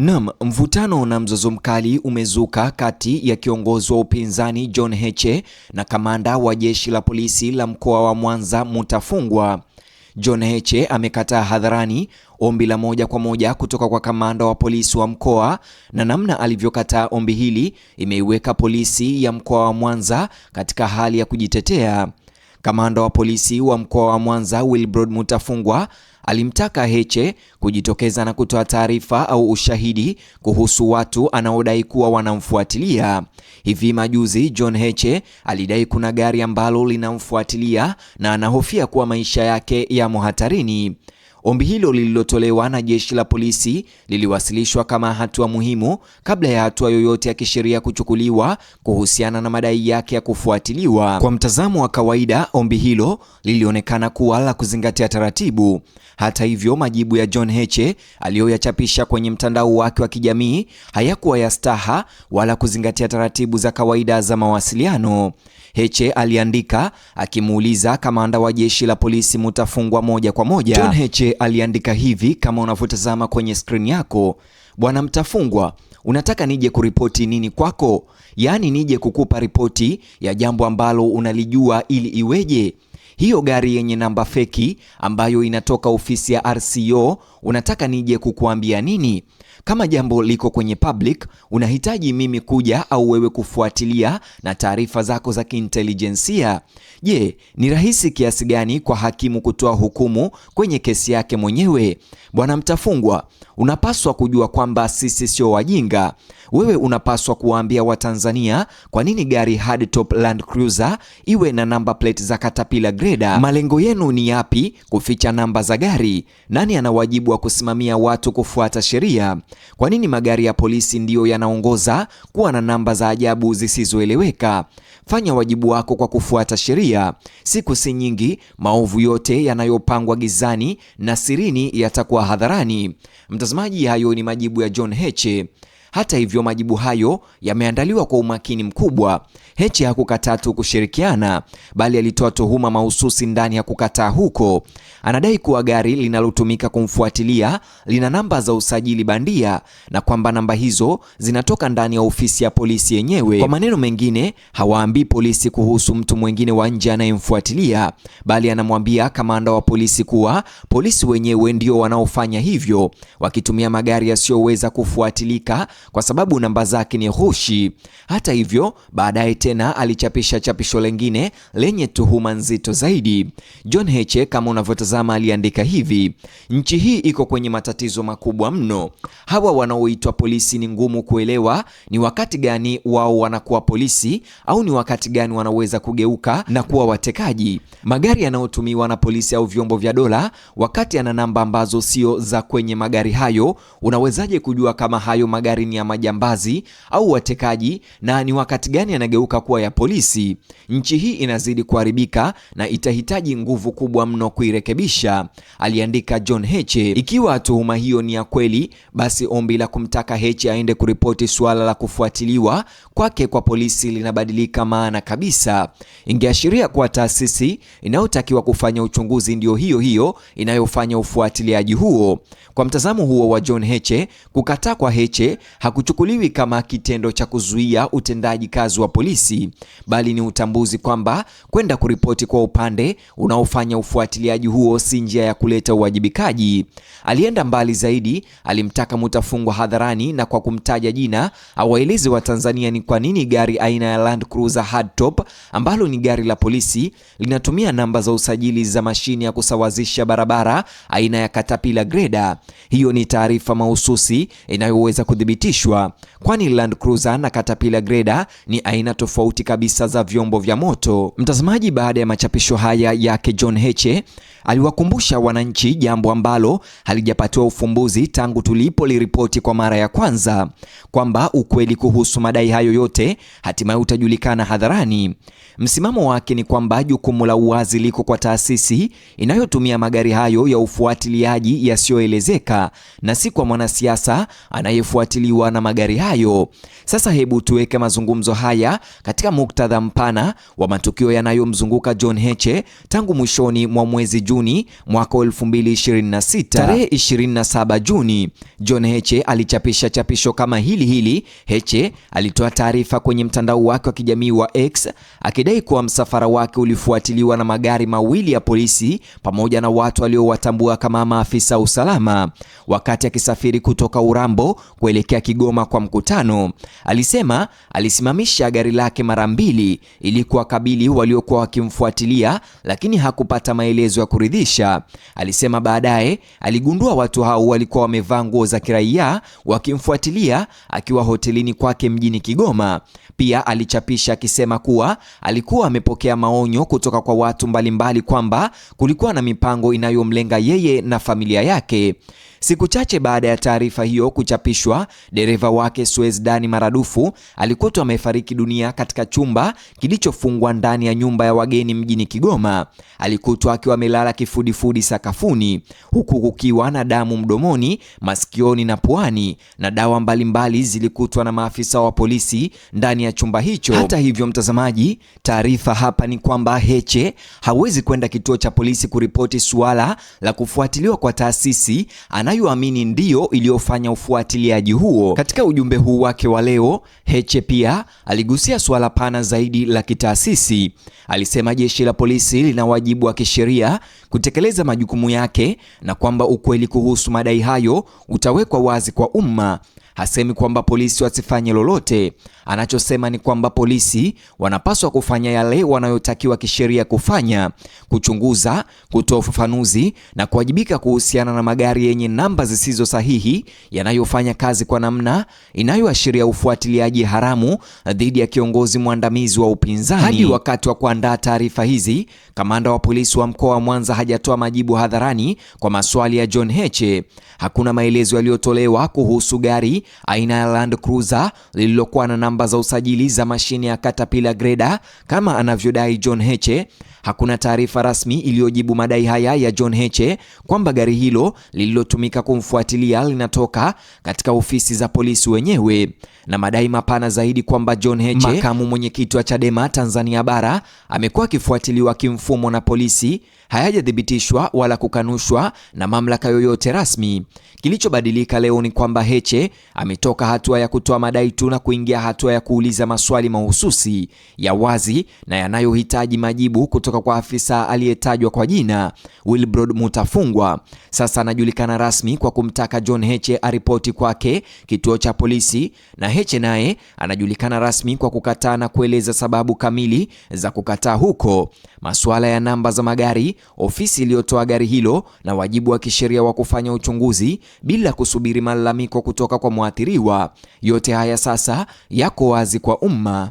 Naam, mvutano na mzozo mkali umezuka kati ya kiongozi wa upinzani John Heche na kamanda wa jeshi la polisi la mkoa wa Mwanza Mutafungwa. John Heche amekataa hadharani ombi la moja kwa moja kutoka kwa kamanda wa polisi wa mkoa, na namna alivyokataa ombi hili imeiweka polisi ya mkoa wa Mwanza katika hali ya kujitetea. Kamanda wa polisi wa mkoa wa Mwanza Wilbrod Mutafungwa alimtaka Heche kujitokeza na kutoa taarifa au ushahidi kuhusu watu anaodai kuwa wanamfuatilia. Hivi majuzi John Heche alidai kuna gari ambalo linamfuatilia na anahofia kuwa maisha yake yamo hatarini. Ombi hilo lililotolewa na jeshi la polisi liliwasilishwa kama hatua muhimu kabla ya hatua yoyote ya kisheria kuchukuliwa kuhusiana na madai yake ya kufuatiliwa. Kwa mtazamo wa kawaida, ombi hilo lilionekana kuwa la kuzingatia taratibu. Hata hivyo, majibu ya John Heche aliyoyachapisha kwenye mtandao wake wa kijamii hayakuwa ya staha wala kuzingatia taratibu za kawaida za mawasiliano. Heche aliandika akimuuliza kamanda wa jeshi la polisi Mutafungwa moja kwa moja. John Heche aliandika hivi kama unavyotazama kwenye screen yako: Bwana Mutafungwa, unataka nije kuripoti nini kwako? Yaani nije kukupa ripoti ya jambo ambalo unalijua ili iweje? Hiyo gari yenye namba feki ambayo inatoka ofisi ya RCO, unataka nije kukuambia nini? Kama jambo liko kwenye public, unahitaji mimi kuja au wewe kufuatilia na taarifa zako za kiintelijensia? Je, ni rahisi kiasi gani kwa hakimu kutoa hukumu kwenye kesi yake mwenyewe? Bwana Mutafungwa, unapaswa kujua kwamba sisi sio wajinga. Wewe unapaswa kuwaambia Watanzania kwa nini gari hardtop Land Cruiser iwe na namba plate za Caterpillar Grader. Malengo yenu ni yapi kuficha namba za gari? Nani ana wajibu wa kusimamia watu kufuata sheria? Kwa nini magari ya polisi ndiyo yanaongoza kuwa na namba za ajabu zisizoeleweka? Fanya wajibu wako kwa kufuata sheria. Siku si nyingi, maovu yote yanayopangwa gizani na sirini yatakuwa hadharani. Mtazamaji, hayo ni majibu ya John Heche. Hata hivyo, majibu hayo yameandaliwa kwa umakini mkubwa. Heche hakukataa tu kushirikiana, bali alitoa tuhuma mahususi ndani ya kukataa huko. Anadai kuwa gari linalotumika kumfuatilia lina namba za usajili bandia na kwamba namba hizo zinatoka ndani ya ofisi ya polisi yenyewe. Kwa maneno mengine, hawaambii polisi kuhusu mtu mwingine wa nje anayemfuatilia, bali anamwambia kamanda wa polisi kuwa polisi wenyewe ndio wanaofanya hivyo, wakitumia magari yasiyoweza kufuatilika kwa sababu namba zake ni ghushi. Hata hivyo, baadaye tena alichapisha chapisho lengine lenye tuhuma nzito zaidi. John Heche kama unavyotazama aliandika hivi: nchi hii iko kwenye matatizo makubwa mno. Hawa wanaoitwa polisi ni ngumu kuelewa ni wakati gani wao wanakuwa polisi au ni wakati gani wanaweza kugeuka na kuwa watekaji. Magari yanayotumiwa na polisi au vyombo vya dola, wakati yana namba ambazo sio za kwenye magari hayo, unawezaje kujua kama hayo magari ni ya majambazi au watekaji, na ni wakati gani yanageuka kuwa ya polisi? Nchi hii inazidi kuharibika na itahitaji nguvu kubwa mno kuirekebisha, aliandika John Heche. Ikiwa tuhuma hiyo ni ya kweli, basi ombi la kumtaka Heche aende kuripoti suala la kufuatiliwa kwake kwa polisi linabadilika maana kabisa. Ingeashiria kuwa taasisi inayotakiwa kufanya uchunguzi ndio hiyo hiyo inayofanya ufuatiliaji huo. Kwa mtazamo huo wa John Heche, kukataa kwa Heche hakuchukuliwi kama kitendo cha kuzuia utendaji kazi wa polisi, bali ni utambuzi kwamba kwenda kuripoti kwa upande unaofanya ufuatiliaji huo si njia ya kuleta uwajibikaji. Alienda mbali zaidi, alimtaka Mutafungwa hadharani na kwa kumtaja jina awaeleze Watanzania ni kwa nini gari aina ya Land Cruiser hardtop ambalo ni gari la polisi linatumia namba za usajili za mashine ya kusawazisha barabara aina ya Caterpillar Grader. Hiyo ni taarifa mahususi inayoweza kuthibitishwa, kwani Land Cruiser na Caterpillar Grader ni aina tofauti kabisa za vyombo vya moto. Mtazamaji, baada ya machapisho haya yake John Heche aliwakumbusha wananchi jambo ambalo halijapatiwa ufumbuzi tangu tulipoliripoti kwa mara ya kwanza, kwamba ukweli kuhusu madai hayo yote hatimaye utajulikana hadharani. Msimamo wake ni kwamba jukumu la uwazi liko kwa taasisi inayotumia magari hayo ya ufuatiliaji yasiyoelezeka na si kwa mwanasiasa anayefuatiliwa na magari hayo. Sasa hebu tuweke mazungumzo haya katika muktadha mpana wa matukio yanayomzunguka John Heche tangu mwishoni mwa mwezi Juni mwaka 2026. Tarehe 27 Juni, John Heche alichapisha chapisho kama hili. Heche alitoa taarifa kwenye mtandao wake wa kijamii wa X akidai kuwa msafara wake ulifuatiliwa na magari mawili ya polisi pamoja na watu waliowatambua kama maafisa usalama wakati akisafiri kutoka Urambo kuelekea Kigoma kwa mkutano. Alisema alisimamisha gari lake mara mbili ili kuwakabili waliokuwa wakimfuatilia, lakini hakupata maelezo ya kuridhisha. Alisema baadaye aligundua watu hao walikuwa wamevaa nguo za kiraia wakimfuatilia akiwa hotelini kwake mjini Kigoma. Pia alichapisha akisema kuwa alikuwa amepokea maonyo kutoka kwa watu mbalimbali kwamba kulikuwa na mipango inayomlenga yeye na familia yake. Siku chache baada ya taarifa hiyo kuchapishwa, dereva wake Suez Dani Maradufu alikutwa amefariki dunia katika chumba kilichofungwa ndani ya nyumba ya wageni mjini Kigoma. Alikutwa akiwa amelala kifudifudi sakafuni, huku kukiwa na damu mdomoni, masikioni na puani, na dawa mbalimbali zilikutwa na maafisa wa polisi ndani ya chumba hicho. Hata hivyo, mtazamaji, taarifa hapa ni kwamba Heche hawezi kwenda kituo cha polisi kuripoti suala la kufuatiliwa kwa taasisi anayoamini ndiyo iliyofanya ufuatiliaji huo. Katika ujumbe huu wake wa leo, Heche pia aligusia suala pana zaidi la kitaasisi. Alisema jeshi la polisi lina wajibu wa kisheria kutekeleza majukumu yake na kwamba ukweli kuhusu madai hayo utawekwa wazi kwa umma. Hasemi kwamba polisi wasifanye lolote. Anachosema ni kwamba polisi wanapaswa kufanya yale wanayotakiwa kisheria kufanya: kuchunguza, kutoa ufafanuzi na kuwajibika kuhusiana na magari yenye namba zisizo sahihi yanayofanya kazi kwa namna inayoashiria ufuatiliaji haramu dhidi ya kiongozi mwandamizi wa upinzani. Hadi wakati wa kuandaa taarifa hizi, kamanda wa polisi wa mkoa wa Mwanza hajatoa majibu hadharani kwa maswali ya John Heche. Hakuna maelezo yaliyotolewa kuhusu gari aina ya Land Cruiser lililokuwa na namba za usajili za mashine ya Caterpillar Grader kama anavyodai John Heche. Hakuna taarifa rasmi iliyojibu madai haya ya John Heche kwamba gari hilo lililotumika kumfuatilia linatoka katika ofisi za polisi wenyewe, na madai mapana zaidi kwamba John Heche, makamu mwenyekiti wa Chadema Tanzania Bara, amekuwa akifuatiliwa kimfumo na polisi hayajathibitishwa wala kukanushwa na mamlaka yoyote rasmi. Kilichobadilika leo ni kwamba Heche ametoka hatua ya kutoa madai tu na kuingia hatua ya kuuliza maswali mahususi ya wazi na yanayohitaji majibu kutoka kwa afisa aliyetajwa kwa jina Wilbrod Mutafungwa. Sasa anajulikana rasmi kwa kumtaka John Heche aripoti kwake kituo cha polisi, na Heche naye anajulikana rasmi kwa kukataa na kueleza sababu kamili za kukataa huko. Masuala ya namba za magari, ofisi iliyotoa gari hilo na wajibu wa kisheria wa kufanya uchunguzi bila kusubiri malalamiko kutoka kwa mwathiriwa, yote haya sasa yako wazi kwa umma.